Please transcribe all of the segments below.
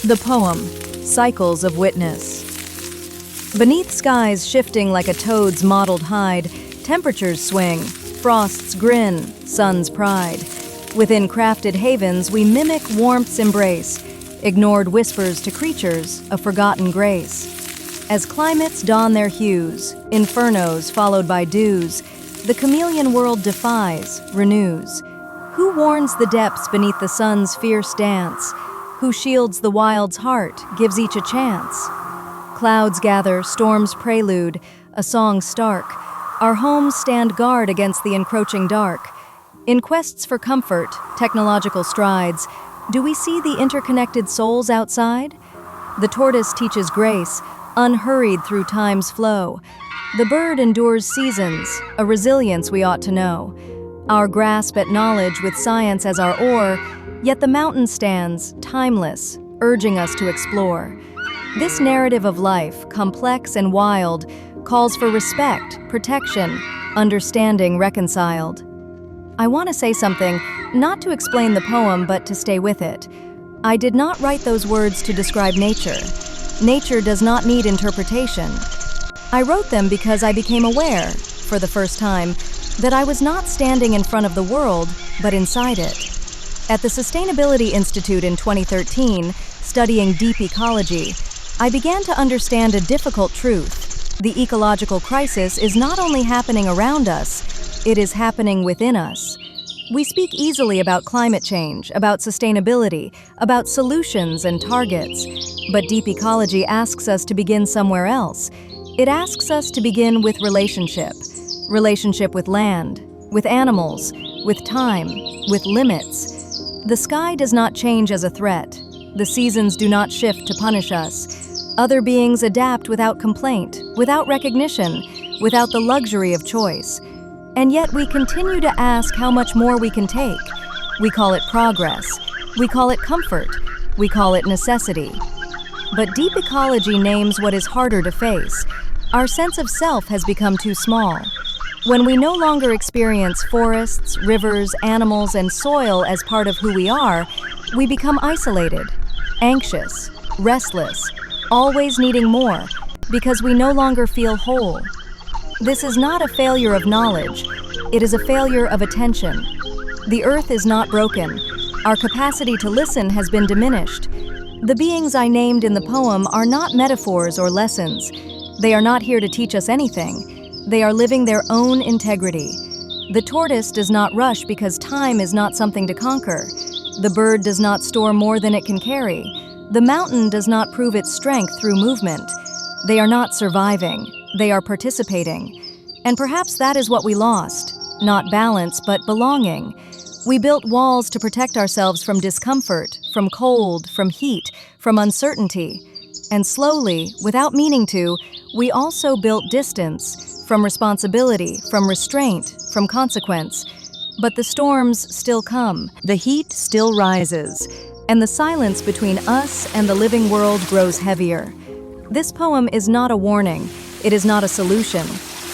The poem, Cycles of Witness. Beneath skies shifting like a toad's mottled hide, temperatures swing, frosts grin, sun's pride. Within crafted havens we mimic warmth's embrace, ignored whispers to creatures of forgotten grace. As climates don their hues, infernos followed by dews, the chameleon world defies, renews. Who warns the depths beneath the sun's fierce dance? Who shields the wild's heart, gives each a chance? Clouds gather, storms prelude, a song stark. Our homes stand guard against the encroaching dark. In quests for comfort, technological strides, do we see the interconnected souls outside? The tortoise teaches grace, unhurried through time's flow. The bird endures seasons, a resilience we ought to know. Our grasp at knowledge with science as our oar, yet the mountain stands, timeless, urging us to explore. This narrative of life, complex and wild, calls for respect, protection, understanding reconciled. I want to say something, not to explain the poem, but to stay with it. I did not write those words to describe nature. Nature does not need interpretation. I wrote them because I became aware, for the first time, that I was not standing in front of the world, but inside it. At the Sustainability Institute in 2013, studying deep ecology, I began to understand a difficult truth. The ecological crisis is not only happening around us, it is happening within us. We speak easily about climate change, about sustainability, about solutions and targets, but deep ecology asks us to begin somewhere else. It asks us to begin with relationship with land, with animals, with time, with limits. The sky does not change as a threat. The seasons do not shift to punish us. Other beings adapt without complaint, without recognition, without the luxury of choice. And yet we continue to ask how much more we can take. We call it progress. We call it comfort. We call it necessity. But deep ecology names what is harder to face. Our sense of self has become too small. When we no longer experience forests, rivers, animals, and soil as part of who we are, we become isolated, anxious, restless, always needing more, because we no longer feel whole. This is not a failure of knowledge, it is a failure of attention. The earth is not broken. Our capacity to listen has been diminished. The beings I named in the poem are not metaphors or lessons. They are not here to teach us anything. They are living their own integrity. The tortoise does not rush because time is not something to conquer. The bird does not store more than it can carry. The mountain does not prove its strength through movement. They are not surviving. They are participating. And perhaps that is what we lost. Not balance, but belonging. We built walls to protect ourselves from discomfort, from cold, from heat, from uncertainty. And slowly, without meaning to, we also built distance, from responsibility, from restraint, from consequence. But the storms still come, the heat still rises, and the silence between us and the living world grows heavier. This poem is not a warning, it is not a solution,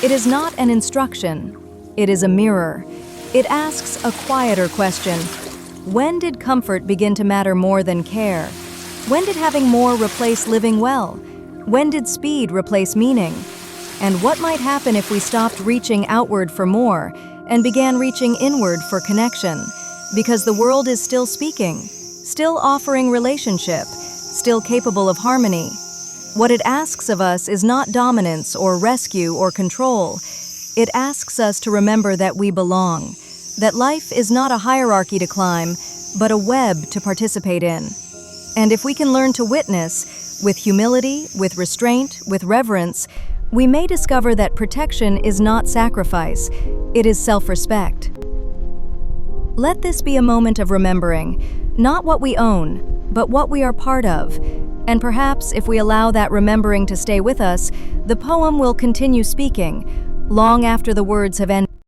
it is not an instruction, it is a mirror. It asks a quieter question. When did comfort begin to matter more than care? When did having more replace living well? When did speed replace meaning? And what might happen if we stopped reaching outward for more and began reaching inward for connection? Because the world is still speaking, still offering relationship, still capable of harmony. What it asks of us is not dominance or rescue or control. It asks us to remember that we belong, that life is not a hierarchy to climb, but a web to participate in. And if we can learn to witness, with humility, with restraint, with reverence, we may discover that protection is not sacrifice, it is self-respect. Let this be a moment of remembering, not what we own, but what we are part of. And perhaps if we allow that remembering to stay with us, the poem will continue speaking, long after the words have ended.